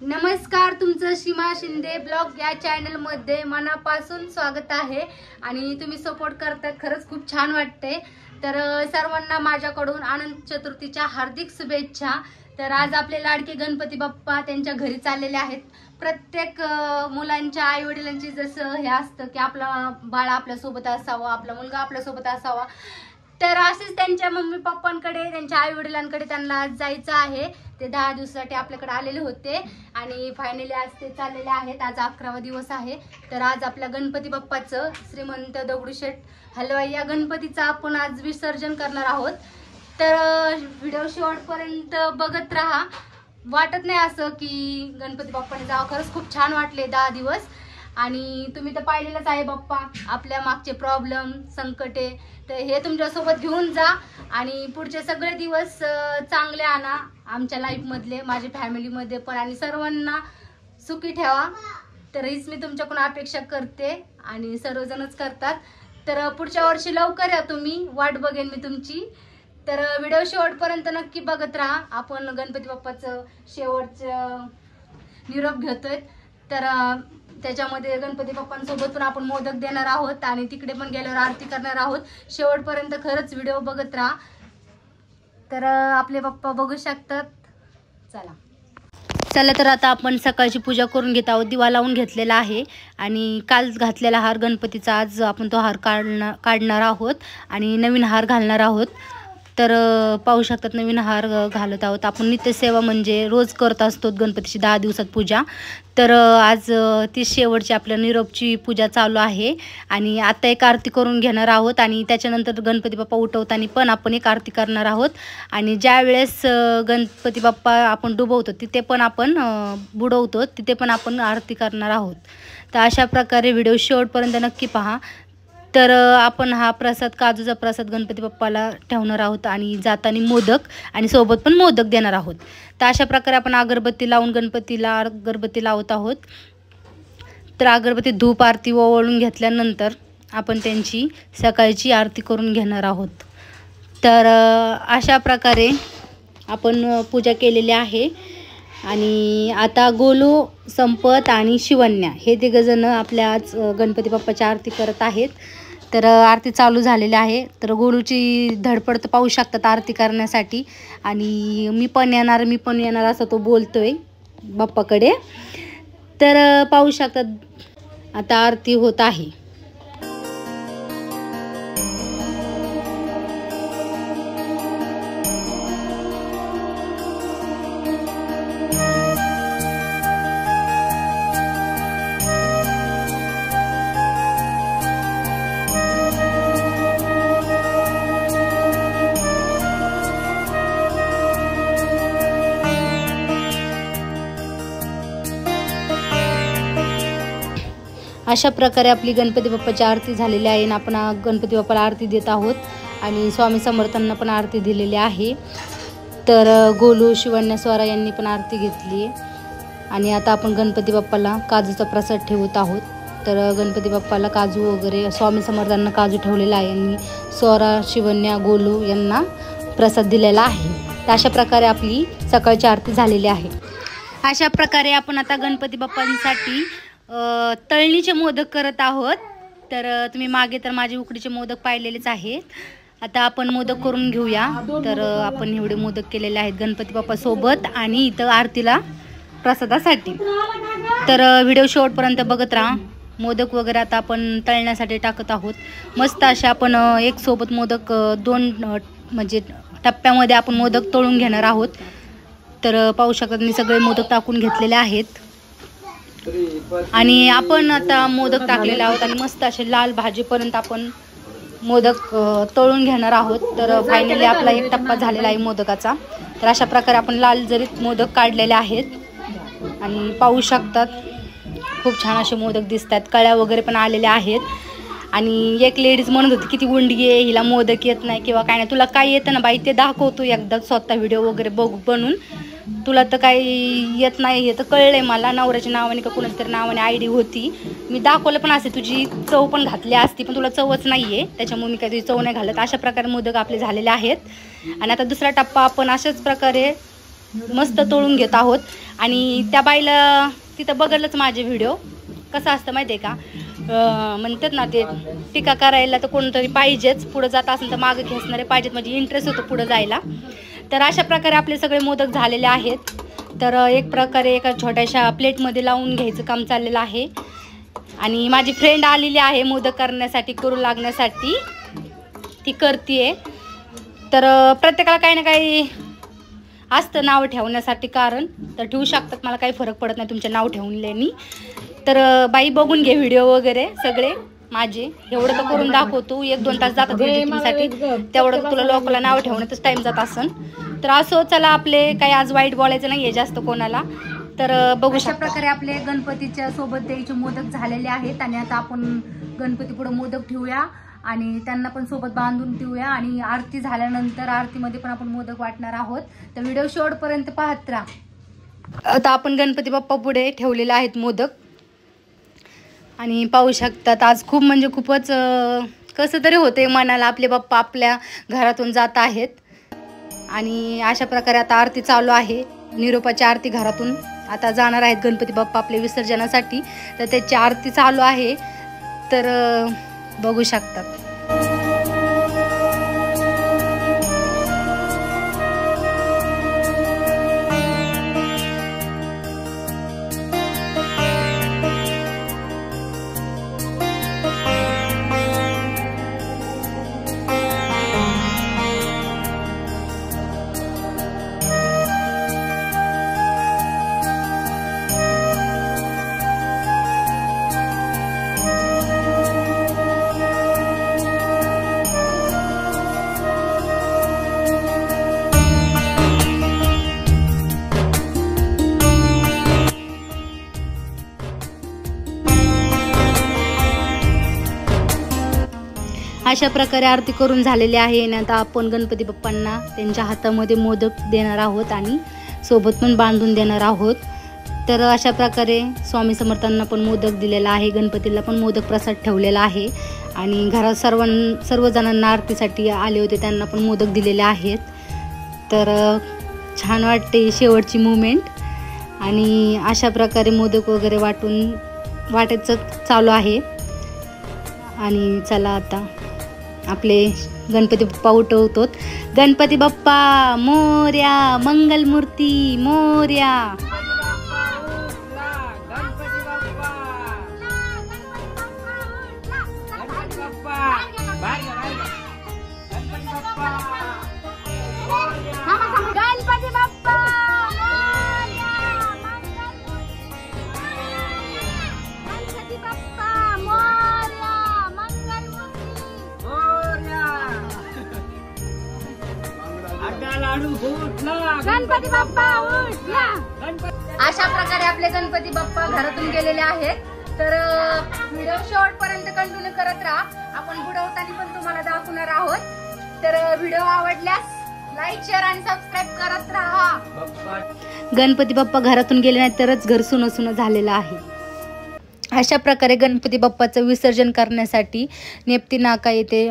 नमस्कार, तुमचं सीमा शिंदे ब्लॉग या चॅनल मध्ये मनापासून स्वागत आहे आणि तुम्ही सपोर्ट करतात, खरंच खूप छान वाटते। तर सर्वांना माझ्याकडून अनंत चतुर्थीच्या हार्दिक शुभेच्छा। तर आज आपले लाडके गणपती बाप्पा त्यांच्या घरी चाललेले आहेत। प्रत्येक मुलांच्या आई वडिलांची जसं हे असतं की आपला बाळ आपल्या सोबत असावा, आपला मुलगा आपल्या सोबत असावा, तर असेच त्यांच्या मम्मी पप्पांकडे, त्यांच्या आई वडिलांकडे त्यांना आज जायचं आहे। ते 10 दिवसासाठी आपल्याकडे आलेले होते आणि फायनली आज ते चाललेले आहेत। आज 11वा दिवस आहे। तर आज आपल्या गणपती बाप्पाचं श्रीमंत दगडूशेठ हलवाई या गणपतीचं आपण आज विसर्जन करणार आहोत। तर व्हिडिओ शेवटपर्यंत बघत राहा। वाटत नाही असं की गणपती बाप्पाने जावं, खरंच खूप छान वाटले 10 दिवस। आणि तुम्ही तर पाहिलेलंच आहे बाप्पा, आपल्या मागचे प्रॉब्लेम संकटे, तर हे तुमच्यासोबत घेऊन जा आणि पुढचे सगळे दिवस चांगले आणा आमच्या लाईफमधले, माझ्या फॅमिलीमध्ये पण, आणि सर्वांना सुखी ठेवा। तर हीच मी तुमच्याकडून अपेक्षा करते आणि सर्वजणच करतात। तर पुढच्या वर्षी लवकर या तुम्ही, वाट बघेन मी तुमची। तर व्हिडिओ शेवटपर्यंत नक्की बघत राहा। आपण गणपती बाप्पाचं शेवटचं निरोप घेतोय। तर त्याच्यामध्ये गणपती बाप्पांसोबत पण आपण मोदक देणार आहोत आणि तिकडे पण गेल्यावर आरती करणार आहोत। शेवटपर्यंत खरंच व्हिडिओ बघत राहा। तर आपले बाप्पा बघू शकतात। चला तर आता आपण सकाळची पूजा करून घेत आहोत। दिवा लावून घेतलेला आहे आणि काल घातलेला हार गणपतीचा आज आपण तो हार काढणार आहोत आणि नवीन हार घालणार आहोत। तर पाहू शकतात नवीन हार घालत आहोत आपण। नित्यसेवा म्हणजे रोज करत असतो गणपतीची 10 दिवसात पूजा। तर आज ती शेवटची आपल्या निरोपची पूजा चालू आहे आणि आता एक आरती करून घेणार आहोत आणि त्याच्यानंतर गणपती बाप्पा उठवताना पण आपण एक आरती करणार आहोत। आणि ज्या वेळेस गणपती बाप्पा आपण डुबवतो तिथे पण आपण बुडवतो तिथे पण आपण आरती करणार आहोत। तर अशा प्रकारे व्हिडिओ शेवटपर्यंत नक्की पहा। तर आपण हा प्रसाद, काजूचा प्रसाद गणपती बाप्पाला ठेवणार आहोत आणि जाताना मोदक आणि सोबत पण मोदक देणार आहोत। तर अशा प्रकारे आपण अगरबत्ती लावून गणपतीला अगरबत्ती लावत आहोत। तर अगरबत्ती धूप आरती ओवाळून घेतल्यानंतर आपण त्यांची सकाळची आरती करून घेणार आहोत। तर अशा प्रकारे आपण पूजा केलेली आहे आणि आता गोलू, संपत आणि शिवन्या हे तिघजण आपल्या आज गणपती बाप्पाची आरती करत आहेत। तर आरती चालू झालेली आहे। तर गोलूची धडपड तर पाहू शकतात आरती करण्यासाठी आणि मी पण येणार असं तो बोलतोय बाप्पाकडे। तर पाहू शकतात आता आरती होत आहे। अशा प्रकारे आपली गणपती बाप्पाची आरती झालेली आहे आणि आपण गणपती बाप्पाला आरती देत आहोत आणि स्वामी समर्थांना पण आरती दिलेली आहे। तर गोलू, शिवन्या, स्वरा यांनी पण आरती घेतली आहे आणि आता आपण गणपती बाप्पाला काजूचा प्रसाद ठेवत आहोत। तर गणपती बाप्पाला काजू वगैरे, स्वामी समर्थांना काजू ठेवलेला आहे आणि स्वरा, शिवन्या, गोलू यांना प्रसाद दिलेला आहे। तर अशा प्रकारे आपली सकाळची आरती झालेली आहे। अशा प्रकारे आपण आता गणपती बाप्पांसाठी तळणीचे मोदक करत आहोत। तर तुम्ही मागे तर माझे उकडीचे मोदक पाहिलेलेच आहेत। आता आपण मोदक करून घेऊया। तर आपण एवढे मोदक केलेले आहेत गणपती बाप्पा सोबत आणि इथं आरतीला प्रसादासाठी। तर व्हिडिओ शेवटपर्यंत बघत राहा। मोदक वगैरे आता आपण तळण्यासाठी टाकत आहोत। मस्त अशा आपण एक सोबत मोदक 2 म्हणजे टप्प्यामध्ये आपण मोदक तळून घेणार आहोत। तर पाहू शकता मी सगळे मोदक टाकून घेतलेले आहेत आणि आपण आता मोदक टाकलेले आहोत आणि मस्त असे लाल भाजीपर्यंत आपण मोदक तळून घेणार आहोत। तर फायनली आपला एक टप्पा झालेला आहे मोदकाचा। तर अशा प्रकारे आपण लाल जरीत मोदक काढलेले आहेत आणि पाहू शकतात खूप छान असे मोदक दिसतात। कळ्या वगैरे पण आलेल्या आहेत आणि एक लेडीज म्हणत होती किती उंडगी आहे, हिला मोदक येत नाही किंवा काय नाही। तुला काय येतं ना बाई ते दाखवतो एकदा स्वतः व्हिडिओ वगैरे बनवून। तुला तर काही येत नाही हे तर कळलंय मला। नवऱ्याच्या नावाने का कुणाच्या तरी नावाने आयडी होती, मी दाखवलं पण असते, तुझी चव पण घातली असती पण तुला चवच नाहीये त्याच्यामुळे मी काही तुझी चव नाही घालत। अशा प्रकारे मोदक आपले झालेले आहेत आणि आता दुसरा टप्पा आपण अशाच प्रकारे मस्त तळून घेत आहोत. आणि त्या बाईला तिथं बघलच माझे व्हिडिओ. कसं असतं माहिती आहे का, म्हणतात ना ते टीका करायला तर कोणतरी पाहिजेच, पुढं जात असेल तर मागं खेचणारे पाहिजेत, म्हणजे इंटरेस्ट होतो पुढं जायला. तर अशा प्रकारे आपले सगळे मोदक झालेले आहेत. तर एक प्रकारे एका छोट्याशा प्लेटमध्ये लावून घ्यायचं काम चाललेलं आहे. आणि माझी फ्रेंड आलेली आहे मोदक करण्यासाठी, करू लागण्यासाठी, ती करते. तर प्रत्येकाला काही ना काही असतं नाव ठेवण्यासाठी कारण, तर ठेवू शकतात, मला काही फरक पडत नाही तुमचे नाव ठेवल्याने. तर बाई बघून घे व्हिडिओ वगैरे सगळे माझे, एवढं तर करून दाखवतो. 1-2 तास जातात एडिटिंगसाठी, तेवढं तुला लोकांना नाव ठेवण्यातच टाईम जात असन. तर असो, चला आपले काही आज वाईट बोलायचं नाही आहे जास्त कोणाला. तर बघू शकता प्रकारे आपले गणपतीच्या सोबत द्यायचे मोदक झालेले आहेत. आणि आता आपण गणपती पुढे मोदक ठेवूया आणि त्यांना पण सोबत बांधून ठेवूया. आणि आरती झाल्यानंतर आरतीमध्ये पण आपण मोदक वाटणार आहोत. तर व्हिडिओ शेवटपर्यंत पाहत राहा. आता आपण गणपती बाप्पा पुढे ठेवलेले आहेत मोदक. आणि पाहू शकतात आज खूप म्हणजे खूपच कसं तरी होते मनाला, आपले बाप्पा आपल्या घरातून जात आहेत. आणि अशा प्रकारे आता आरती चालू आहे. निरोपाची आरती घरातून आता जाणार आहेत गणपती बाप्पा आपले विसर्जनासाठी. तर त्याची आरती चालू आहे. तर बघू शकतात. अशा प्रकारे आरती करून झालेली आहे. आणि आता आपण गणपती बाप्पांना त्यांच्या हातामध्ये मोदक देणार आहोत आणि सोबत पण बांधून देणार आहोत. तर अशा प्रकारे स्वामी समर्थांना पण मोदक दिलेला आहे, गणपतीला पण मोदक प्रसाद ठेवलेला आहे. आणि घरात सर्वजणांना आरतीसाठी आले होते त्यांना पण मोदक दिलेले आहेत. तर छान वाटते शेवटची मुवमेंट. आणि अशा प्रकारे मोदक वगैरे वाटायचं चालू आहे. आणि चला आता आपले गणपती बाप्पा उठवतो. गणपती बाप्पा मोर्या, मंगलमूर्ती मोर्या. गणपती बाप्पा उठला. अशा प्रकारे आपले गणपती बाप्पा घरातून गेलेले आहेत. तर व्हिडिओ शेवटपर्यंत कंटिन्यू करत राहा. आपण बुडवताना पण तुम्हाला दाखवणार आहोत. तर व्हिडिओ आवडल्यास लाईक, शेअर आणि सबस्क्राईब करत राहा. गणपती बाप्पा घरातून गेले नाही तरच घर सुनं सुनं झालेलं आहे. अशा प्रकारे गणपती बाप्पाचं विसर्जन करण्यासाठी नेप्ती नाका येथे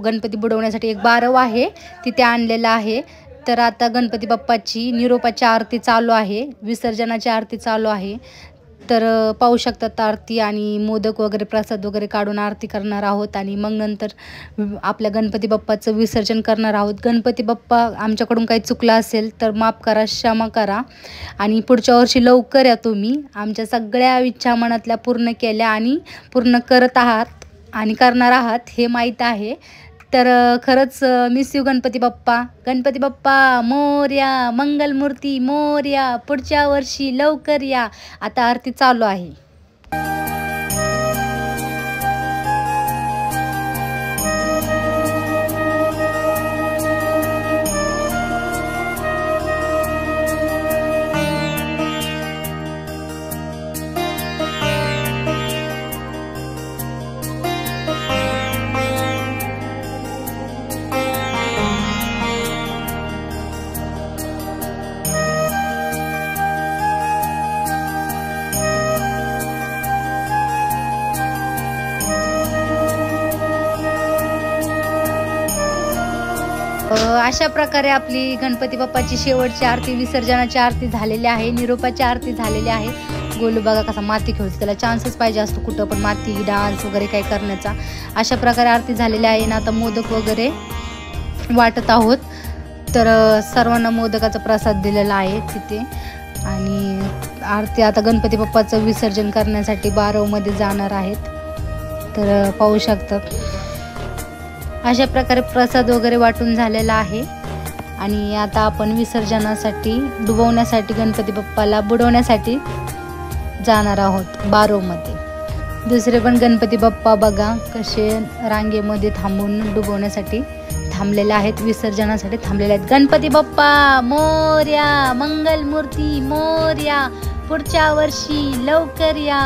गणपती बुडवण्यासाठी एक बारव आहे, तिथे आणलेलं आहे. तर आता गणपती बाप्पाची निरोपाची आरती चालू आहे, विसर्जनाची आरती चालू आहे. तर पाहू शकतात आरती आणि मोदक वगैरे प्रसाद वगैरे काढून आरती करणार आहोत. आणि मग नंतर आपल्या गणपती बाप्पाचं विसर्जन करणार आहोत. गणपती बाप्पा आमच्याकडून काही चुकलं असेल तर माफ करा, क्षमा करा. आणि पुढच्या वर्षी लवकर या तुम्ही. आमच्या सगळ्या इच्छा मनातल्या पूर्ण केल्या आणि पूर्ण करत आहात आणि करणार आहात हे माहीत आहे. तर खरंच मिस यू गणपती बाप्पा. गणपती बाप्पा मोर्या, मंगलमूर्ती मोर्या. पुढच्या वर्षी लवकर या. आता आरती चालू आहे. अशा प्रकारे आपली गणपती बाप्पाची शेवटची आरती, विसर्जनाची आरती झालेली आहे, निरोपाची आरती झालेली आहे. गोलू बघा कसा माती खेळतो, त्याला चान्सच पाहिजे असतो कुठं पण माती डान्स वगैरे काय करण्याचा. अशा प्रकारे आरती झालेली आहे ना. आता मोदक वगैरे वाटत आहोत. तर सर्वांना मोदकाचा प्रसाद दिलेला आहे तिथे. आणि आरती आता गणपती बाप्पाचं विसर्जन करण्यासाठी बारवमध्ये जाणार आहेत. तर पाहू शकतात अशा प्रकारे प्रसाद वगैरे वाटून झालेला आहे. आणि आता आपण विसर्जनासाठी डुबवण्यासाठी गणपती बाप्पाला बुडवण्यासाठी जाणार आहोत बारवमध्ये. दुसरे पण गणपती बाप्पा बघा कसे रांगेमध्ये थांबून डुबवण्यासाठी थांबलेले आहेत, विसर्जनासाठी थांबलेले आहेत. गणपती बाप्पा मोरया, मंगल मूर्ती मोरया, पुढच्या वर्षी लवकर या.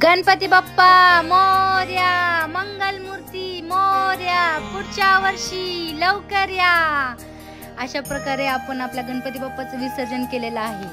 गणपती बाप्पा मोरया, मंगल मूर्ती मोरया, पुढच्या वर्षी लवकर या. अशा प्रकारे आपण आपल्या गणपती बाप्पाचं विसर्जन केलेलं आहे.